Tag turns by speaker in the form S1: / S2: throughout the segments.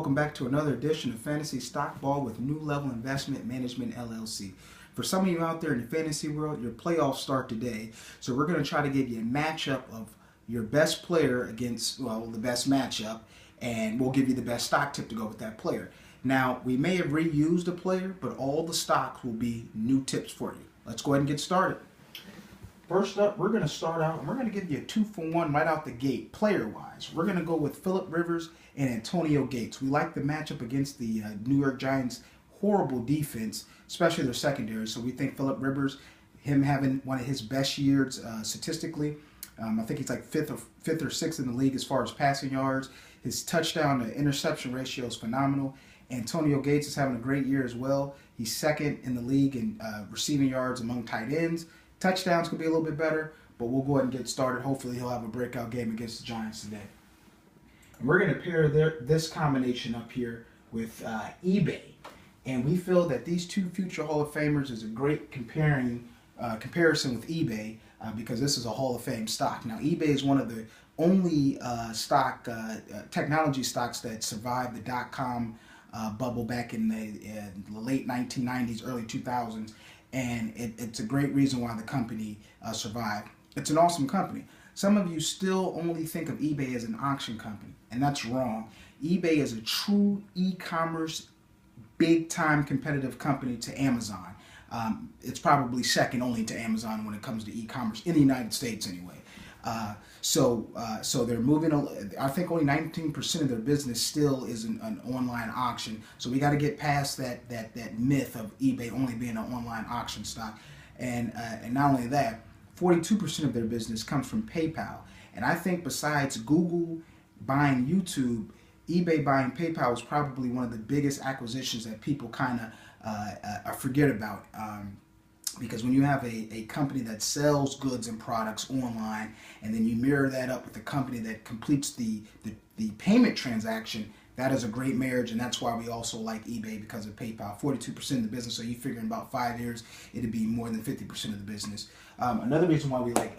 S1: welcome back to another edition of Fantasy Stockball with New Level Investment Management LLC. For some of you out there in the fantasy world, your playoffs start today, so we're going to try to give you a matchup of your best player against, well, the best matchup, and we'll give you the best stock tip to go with that player. Now, we may have reused a player, but all the stocks will be new tips for you. Let's go ahead and get started. First up, we're going to start out, and we're going to give you a 2-for-1 right out the gate, player-wise. We're going to go with Phillip Rivers and Antonio Gates. We like the matchup against the New York Giants' horrible defense, especially their secondary. So we think Phillip Rivers, him having one of his best years statistically, I think he's like fifth or sixth in the league as far as passing yards. His touchdown to interception ratio is phenomenal. Antonio Gates is having a great year as well. He's second in the league in receiving yards among tight ends. Touchdowns could be a little bit better, but we'll go ahead and get started. Hopefully he'll have a breakout game against the Giants today. And we're going to pair this combination up here with eBay. And we feel that these two future Hall of Famers is a great comparison with eBay because this is a Hall of Fame stock. Now, eBay is one of the only technology stocks that survived the dot-com bubble back in the late 1990s, early 2000s. And it's a great reason why the company survived. It's an awesome company. Some of you still only think of eBay as an auction company, and that's wrong. eBay is a true e-commerce, big-time competitive company to Amazon. It's probably second only to Amazon when it comes to e-commerce in the United States, anyway. So they're moving. I think only 19% of their business still is an online auction. So we got to get past that myth of eBay only being an online auction stock, and not only that, 42% of their business comes from PayPal. And I think besides Google buying YouTube, eBay buying PayPal is probably one of the biggest acquisitions that people kind of forget about. Because when you have a company that sells goods and products online, and then you mirror that up with a company that completes the payment transaction, that is a great marriage, and that's why we also like eBay because of PayPal. 42% of the business, so you figure in about 5 years, it'd be more than 50% of the business. Another reason why we like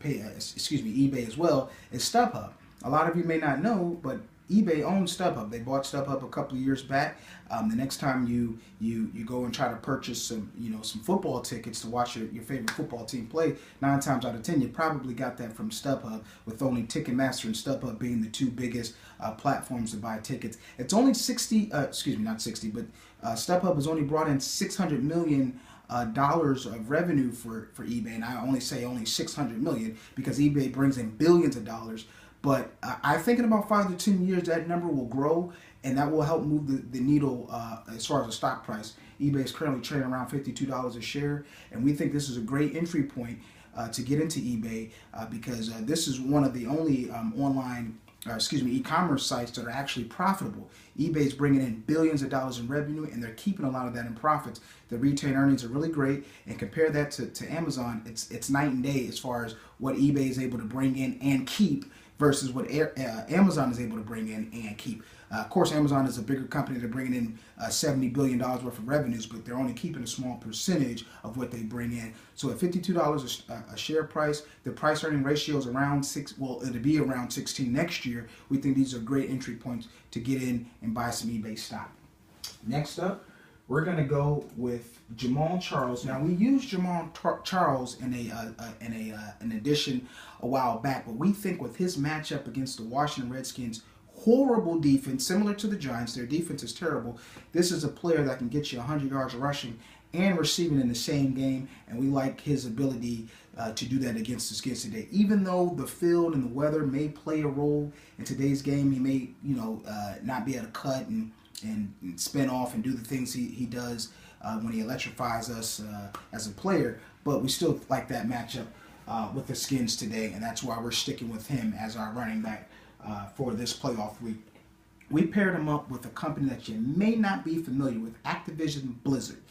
S1: eBay as well is StubHub. A lot of you may not know, but eBay owns StubHub. They bought StubHub a couple of years back. The next time you go and try to purchase some football tickets to watch your favorite football team play, 9 times out of 10 you probably got that from StubHub, with only Ticketmaster and StubHub being the two biggest platforms to buy tickets. It's only StubHub has only brought in $600 million of revenue for eBay, and I only say only 600 million because eBay brings in billions of dollars. But I think in about 5 to 10 years that number will grow, and that will help move the needle as far as the stock price. eBay is currently trading around $52 a share, and we think this is a great entry point to get into eBay because this is one of the only e-commerce sites that are actually profitable. eBay is bringing in billions of dollars in revenue, and they're keeping a lot of that in profits. The retained earnings are really great, and compare that to Amazon, it's night and day as far as what eBay is able to bring in and keep versus what Amazon is able to bring in and keep. Of course, Amazon is a bigger company. They're bringing in $70 billion worth of revenues, but they're only keeping a small percentage of what they bring in. So at $52 a share price, the price-earning ratio is around 6. Well, it'll be around 16 next year. We think these are great entry points to get in and buy some eBay stock. Next up, we're going to go with Jamal Charles. Now, we used Jamal Charles in an edition a while back, but we think with his matchup against the Washington Redskins' horrible defense, similar to the Giants, their defense is terrible. This is a player that can get you 100 yards rushing and receiving in the same game, and we like his ability to do that against the Skins today. Even though the field and the weather may play a role in today's game, he may not be able to cut and spin off and do the things he does when he electrifies us as a player, but we still like that matchup with the Skins today, and that's why we're sticking with him as our running back for this playoff week. We paired him up with a company that you may not be familiar with, Activision Blizzard.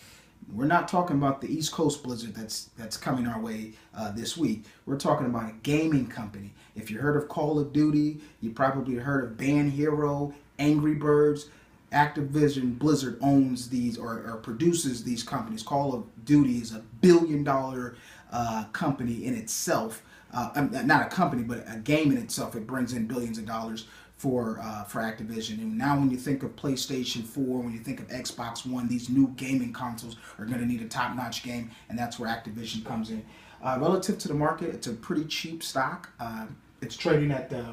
S1: We're not talking about the East Coast Blizzard that's coming our way this week. We're talking about a gaming company. If you heard of Call of Duty, you probably heard of Band Hero, Angry Birds. Activision Blizzard owns these or produces these companies. Call of Duty is $1 billion company in itself. Not a company, but a game in itself. It brings in billions of dollars for Activision. And now when you think of PlayStation 4, when you think of Xbox One, these new gaming consoles are going to need a top-notch game, and that's where Activision comes in. Relative to the market, it's a pretty cheap stock. It's trading at the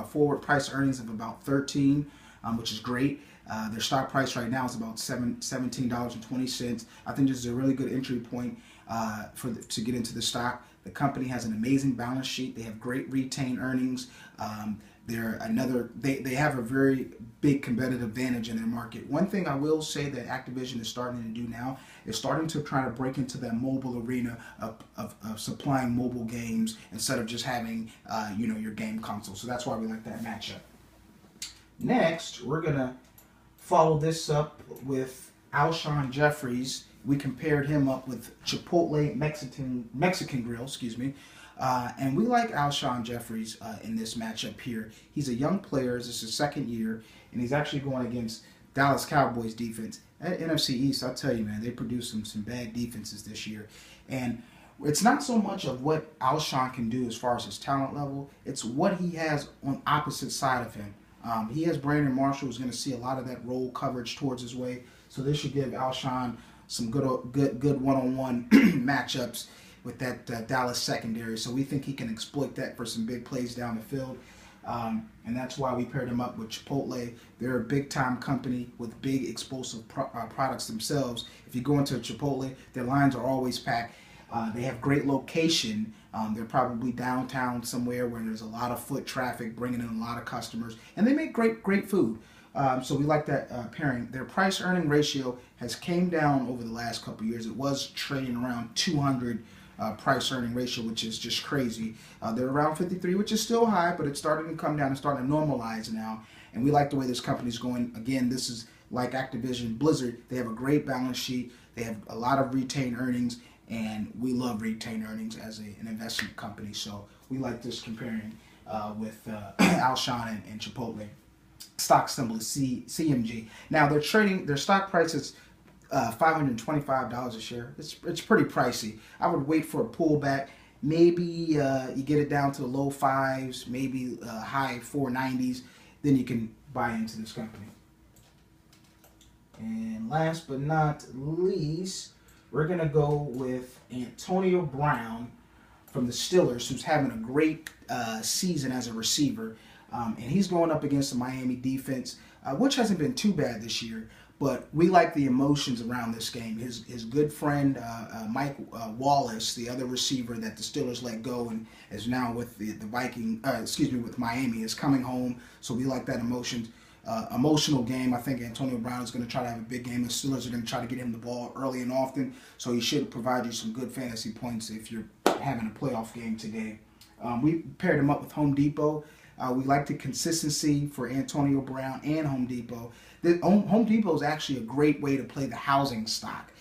S1: forward price earnings of about 13, which is great. Their stock price right now is about $17.20. I think this is a really good entry point to get into the stock. The company has an amazing balance sheet. They have great retained earnings. They have a very big competitive advantage in their market. One thing I will say that Activision is starting to do now is starting to try to break into that mobile arena of supplying mobile games instead of just having your game console. So that's why we like that matchup. Next, we're gonna follow this up with Alshon Jeffries. We compared him up with Chipotle Mexican Grill, excuse me. And we like Alshon Jeffries in this matchup here. He's a young player. This is his second year, and he's actually going against Dallas Cowboys defense. At NFC East, I'll tell you, man, they produced some bad defenses this year. And it's not so much of what Alshon can do as far as his talent level. It's what he has on opposite side of him. He has Brandon Marshall, who's going to see a lot of that roll coverage towards his way. So this should give Alshon some good one-on-one matchups with that Dallas secondary. So we think he can exploit that for some big plays down the field. And that's why we paired him up with Chipotle. They're a big-time company with big explosive products themselves. If you go into Chipotle, their lines are always packed. They have great location. They're probably downtown somewhere where there's a lot of foot traffic, bringing in a lot of customers. And they make great food. So we like that pairing. Their price-earning ratio has came down over the last couple of years. It was trading around 200 price-earning ratio, which is just crazy. They're around 53, which is still high, but it's starting to come down and starting to normalize now. And we like the way this company's going. Again, this is like Activision Blizzard. They have a great balance sheet. They have a lot of retained earnings, and we love retained earnings as an investment company. So we like this comparing with Alshon and Chipotle. Stock symbol is CMG. Now they're trading. Their stock price is $525 a share. It's pretty pricey. I would wait for a pullback. Maybe you get it down to the low fives, maybe high 490s. Then you can buy into this company. And last but not least, we're gonna go with Antonio Brown from the Steelers, who's having a great season as a receiver. And he's going up against the Miami defense, which hasn't been too bad this year. But we like the emotions around this game. His good friend Mike Wallace, the other receiver that the Steelers let go and is now with with Miami, is coming home. So we like that emotional game. I think Antonio Brown is going to try to have a big game. The Steelers are going to try to get him the ball early and often. So he should provide you some good fantasy points if you're having a playoff game today. We paired him up with Home Depot. We like the consistency for Antonio Brown and Home Depot. Home Depot is actually a great way to play the housing stock,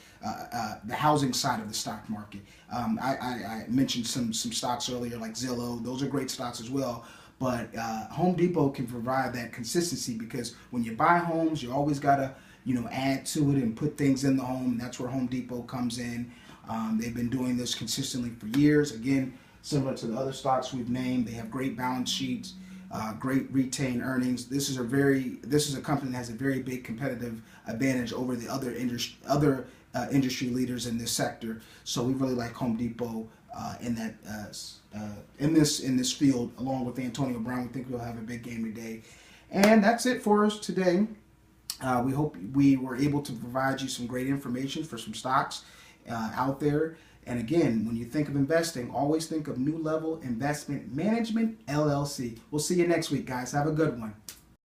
S1: the housing side of the stock market. I mentioned some stocks earlier like Zillow. Those are great stocks as well. But Home Depot can provide that consistency because when you buy homes, you always got to add to it and put things in the home. And that's where Home Depot comes in. They've been doing this consistently for years. Again, similar to the other stocks we've named, they have great balance sheets. Great retained earnings. This is a company that has a very big competitive advantage over the other industry leaders in this sector. So we really like Home Depot in this field, along with Antonio Brown. We think we'll have a big game today, and that's it for us today. We hope we were able to provide you some great information for some stocks out there. And again, when you think of investing, always think of New Level Investment Management, LLC. We'll see you next week, guys. Have a good one.